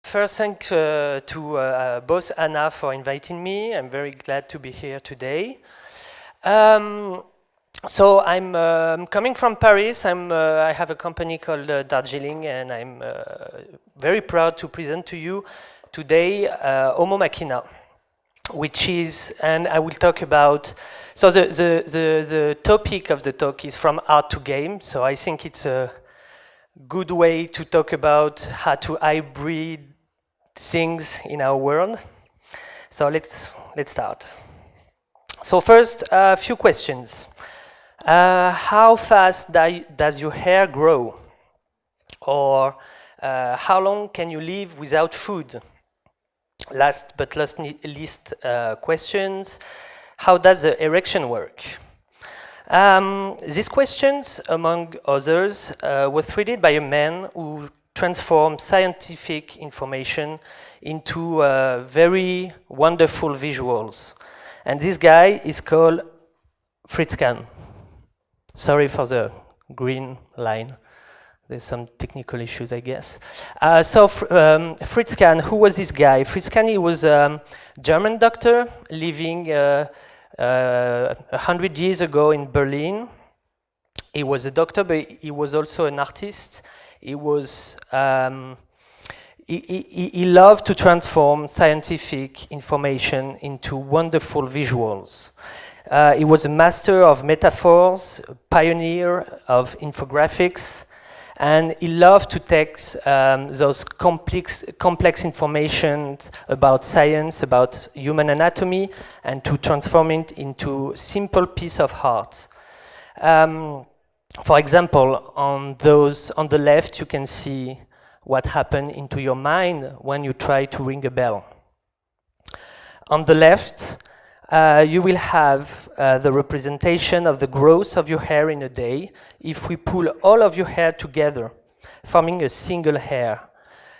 First, thanks to both Anna for inviting me. I'm very glad to be here today. So I'm coming from Paris. I have a company called Darjeeling, and I'm very proud to present to you today Homo Machina, which is, and I will talk about. So the topic of the talk is from art to game. So I think it's a good way to talk about how to hybrid things in our world. So let's start. So first, a few questions. How fast does your hair grow? Or how long can you live without food? Last but not least questions. How does the erection work? These questions, among others, were treated by a man who transformed scientific information into very wonderful visuals. And this guy is called Fritz Kahn. Sorry for the green line. There's some technical issues, I guess. Fritz Kahn, who was this guy? Fritz Kahn, he was a German doctor living 100 years ago in Berlin. He was a doctor, but he was also an artist. He was he loved to transform scientific information into wonderful visuals. He was a master of metaphors, a pioneer of infographics, and he loved to take those complex information about science, about human anatomy, and to transform it into simple piece of art. For example, on the left, you can see what happened into your mind when you try to ring a bell. On the left, you will have the representation of the growth of your hair in a day. If we pull all of your hair together, forming a single hair,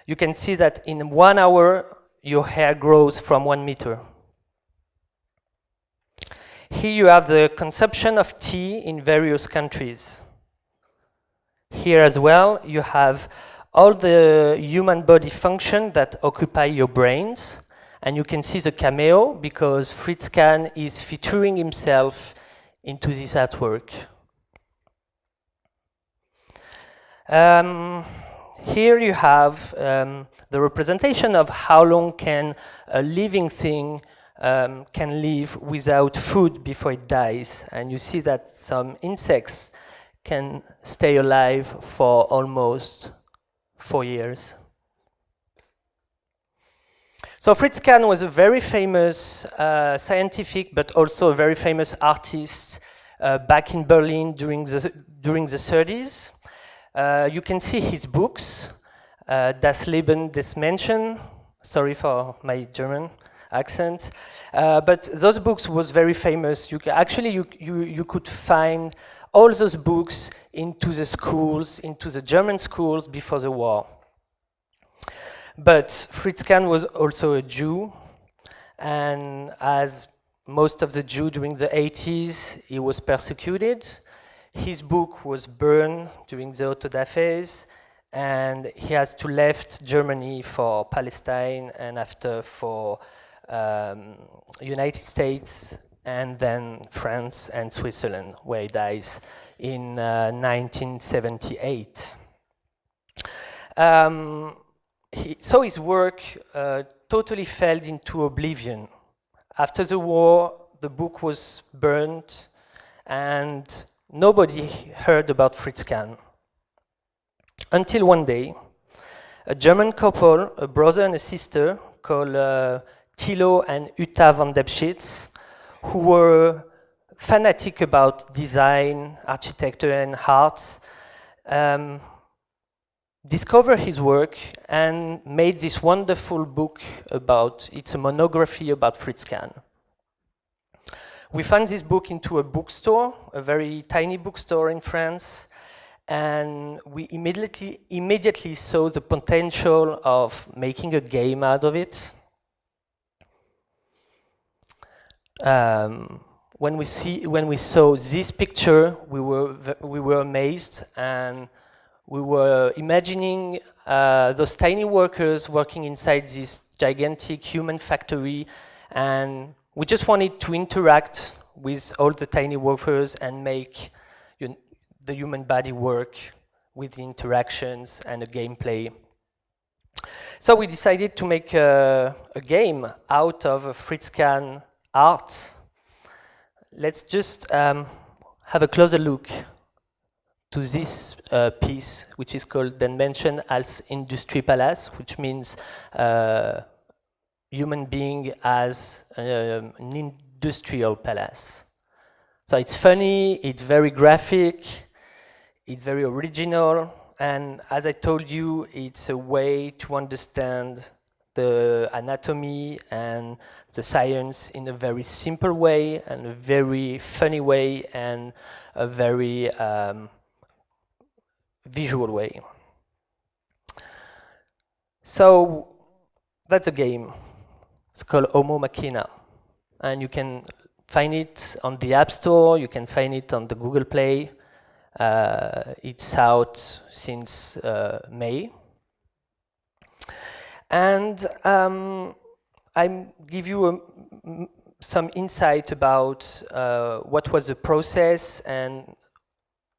you can see that in 1 hour, your hair grows from 1 meter. Here you have the consumption of tea in various countries. Here as well, you have all the human body function that occupy your brains. And you can see the cameo because Fritz Kahn is featuring himself into this artwork. Here you have the representation of how long can a living thing can live without food before it dies. And you see that some insects can stay alive for almost 4 years. So Fritz Kahn was a very famous scientific, but also a very famous artist back in Berlin during the 30s. You can see his books, Das Leben des Menschen. Sorry for my German accent, but those books was very famous. You could find all those books into the schools, into the German schools before the war. But Fritz Kahn was also a Jew, and as most of the Jews during the 80s, he was persecuted. His book was burned during the Auto-da-Fés, and he has to left Germany for Palestine and after for United States and then France and Switzerland, where he dies in 1978. So his work totally fell into oblivion. After the war, the book was burned, and nobody heard about Fritz Kahn. Until one day, a German couple, a brother and a sister, called Thilo and Uta von Debschitz, who were fanatic about design, architecture, and art, discovered his work and made this wonderful book it's a monography about Fritz Kahn. We found this book into a bookstore, a very tiny bookstore in France, and we immediately saw the potential of making a game out of it. When we saw this picture, we were amazed, and we were imagining those tiny workers working inside this gigantic human factory, and we just wanted to interact with all the tiny workers and make the human body work with the interactions and the gameplay. So we decided to make a game out of Fritz Kahn art. Let's just have a closer look to this piece, which is called Den Menschen als Industriepalast, which means human being as an industrial palace. So it's funny, it's very graphic, it's very original, and as I told you, it's a way to understand the anatomy and the science in a very simple way, and a very funny way, and a very visual way. So that's a game. It's called Homo Machina, and you can find it on the App Store, you can find it on the Google Play. It's out since May. And I give you some insight about what was the process and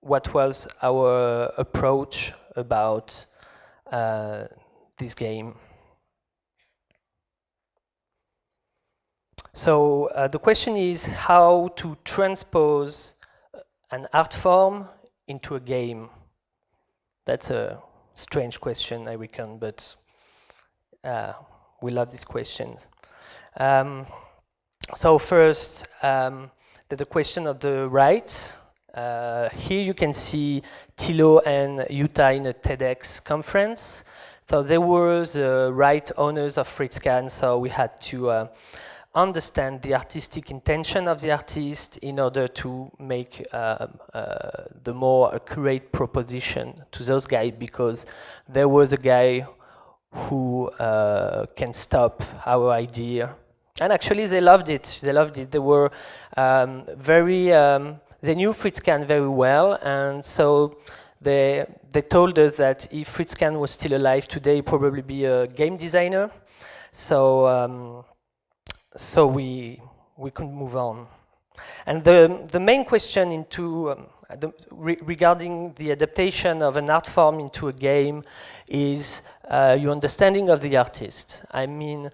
what was our approach about this game. So the question is how to transpose an art form into a game. That's a strange question, I reckon, but we love these questions. So first, the question of the right. Here you can see Thilo and Jutta in a TEDx conference. So they were the right owners of Fritz Kahn, so we had to understand the artistic intention of the artist in order to make the more accurate proposition to those guys, because there was a guy who can stop our idea. And actually they loved it, they loved it. They were they knew Fritz Kahn very well, and so they told us that if Fritz Kahn was still alive today, he'd probably be a game designer. So so we could move on. And the main question into regarding the adaptation of an art form into a game is your understanding of the artist. I mean,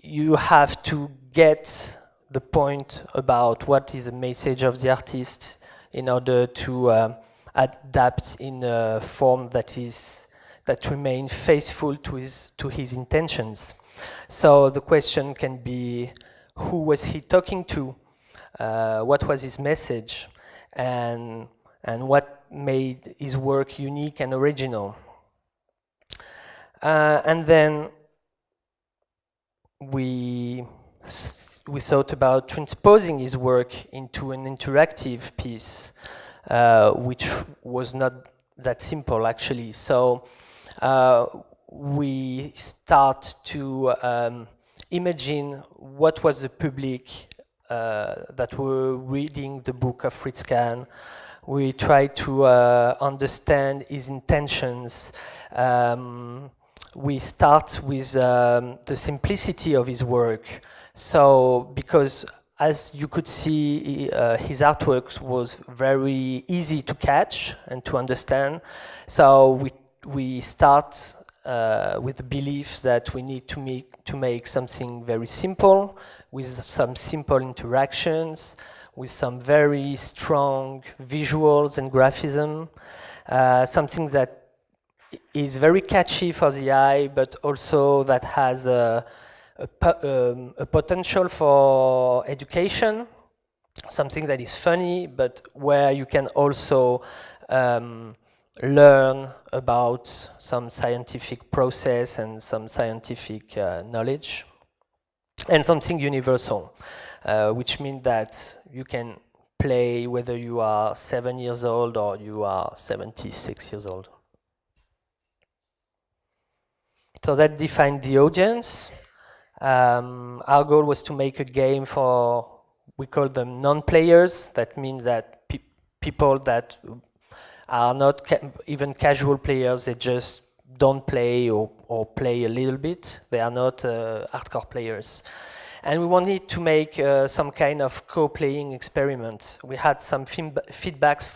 you have to get the point about what is the message of the artist in order to adapt in a form that remains faithful to his intentions. So the question can be, who was he talking to? What was his message? And what made his work unique and original? And then we thought about transposing his work into an interactive piece, which was not that simple actually. So we start to imagine what was the public that were reading the book of Fritz Kahn. We try to understand his intentions. We start with the simplicity of his work. So, because as you could see, his artwork was very easy to catch and to understand. So we start with the belief that we need to make something very simple, with some simple interactions, with some very strong visuals and graphism, something that is very catchy for the eye, but also that has a potential for education, something that is funny, but where you can also learn about some scientific process and some scientific knowledge, and something universal, which means that you can play whether you are 7 years old or you are 76 years old. So that defined the audience. Our goal was to make a game for, we call them non-players. That means that people that are not even casual players. They just don't play or play a little bit. They are not hardcore players. And we wanted to make some kind of co-playing experiment. We had some feedbacks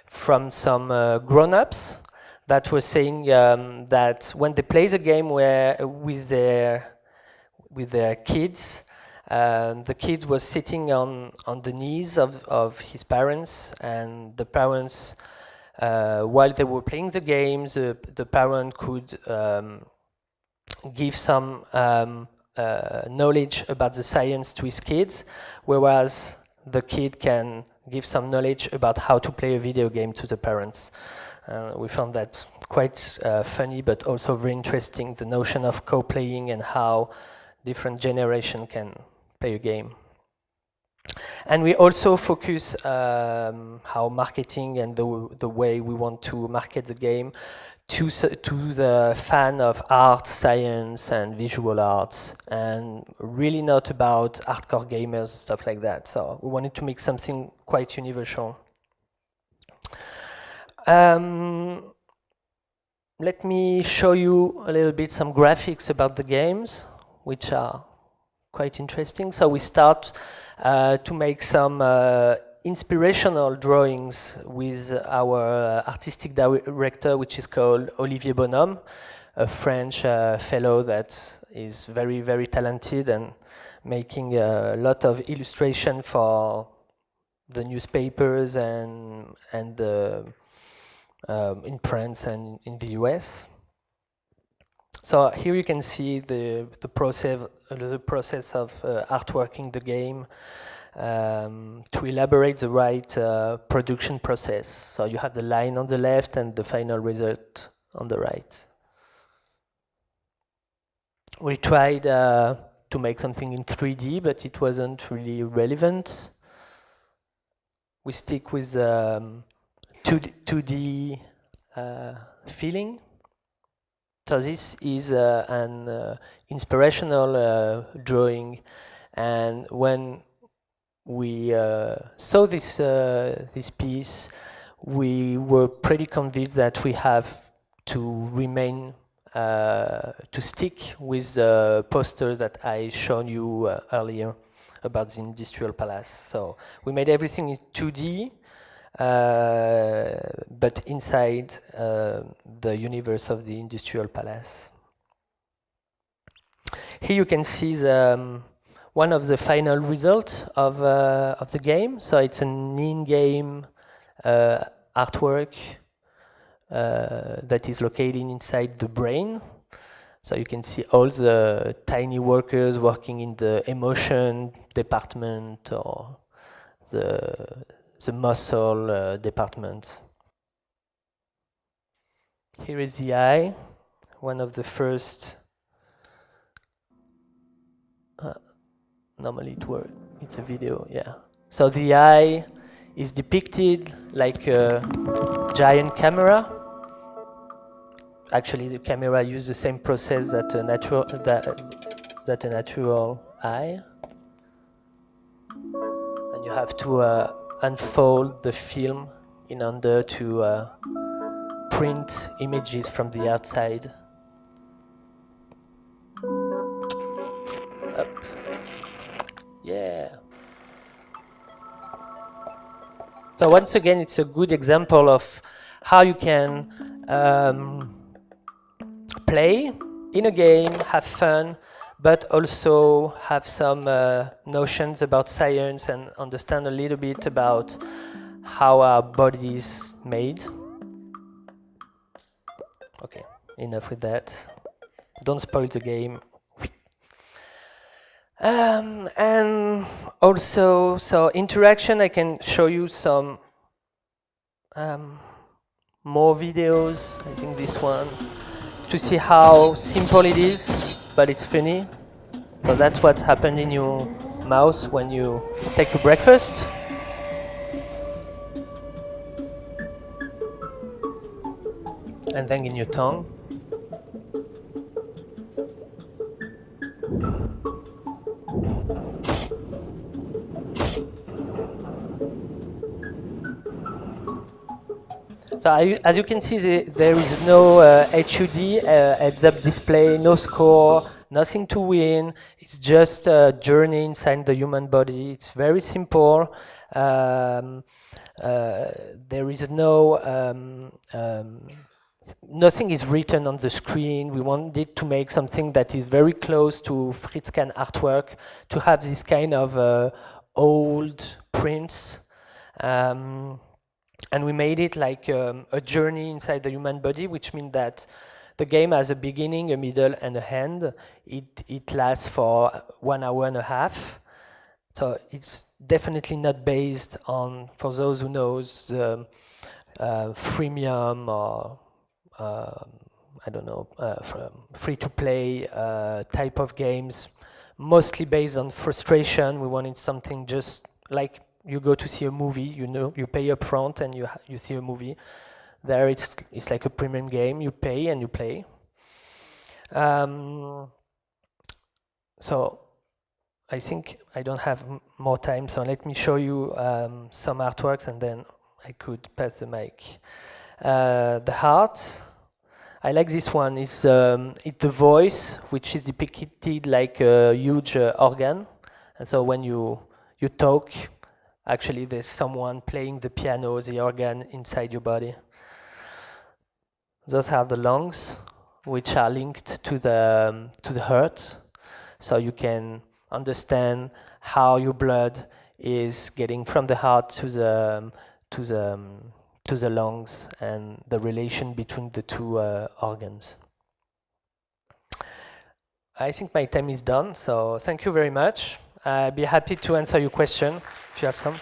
from some grown-ups that were saying that when they play the game with their kids, the kid was sitting on the knees of his parents, and the parents, while they were playing the games, the parent could give some knowledge about the science to his kids, whereas the kid can give some knowledge about how to play a video game to the parents. We found that quite funny, but also very interesting, the notion of co-playing and how different generations can play a game. And we also focus how marketing and the way we want to market the game to the fan of art, science, and visual arts, and really not about hardcore gamers, stuff like that. So we wanted to make something quite universal. Let me show you a little bit some graphics about the games, which are quite interesting. So we start to make some inspirational drawings with our artistic director, which is called Olivier Bonhomme, a French fellow that is very, very talented and making a lot of illustration for the newspapers and in France and in the US. So here you can see the process of artworking the game to elaborate the right production process. So you have the line on the left and the final result on the right. We tried to make something in 3D, but it wasn't really relevant. We stick with 2D feeling. So this is an inspirational drawing, and when we saw this piece, we were pretty convinced that we have to remain to stick with the posters that I shown you earlier about the Industrial Palace. So we made everything in 2D. But inside the universe of the Industrial Palace. Here you can see one of the final results of the game. So it's an in-game artwork that is located inside the brain. So you can see all the tiny workers working in the emotion department or the muscle department. Here is the eye, one of the first. Normally it works. It's a video, yeah. So the eye is depicted like a giant camera. Actually, the camera uses the same process that a natural eye, and you have to unfold the film in order to print images from the outside. Up. Yeah. So once again, it's a good example of how you can play in a game, have fun, but also have some notions about science and understand a little bit about how our body is made. Okay, enough with that. Don't spoil the game. And also, so interaction, I can show you some more videos. I think this one, to see how simple it is, but it's funny. So that's what happened in your mouth when you take a breakfast. And then in your tongue. So as you can see, there is no HUD, heads-up display, no score, nothing to win. It's just a journey inside the human body. It's very simple. There is no nothing is written on the screen. We wanted to make something that is very close to Fritz Kahn artwork, to have this kind of old prints. And we made it like a journey inside the human body, which means that the game has a beginning, a middle, and a end. It lasts for 1 hour and a half. So it's definitely not based on, for those who knows, the freemium or I don't know, free-to-play type of games, mostly based on frustration. We wanted something just like you go to see a movie, you know, you pay up front and you see a movie. There it's like a premium game, you pay and you play. So I think I don't have more time, so let me show you some artworks and then I could pass the mic. The heart, I like this one. It's the voice, which is depicted like a huge organ. And so when you talk, actually there's someone playing the piano, the organ inside your body. Those are the lungs, which are linked to the heart. So you can understand how your blood is getting from the heart to the lungs and the relation between the two organs. I think my time is done, so thank you very much. I'd be happy to answer your question if you have some.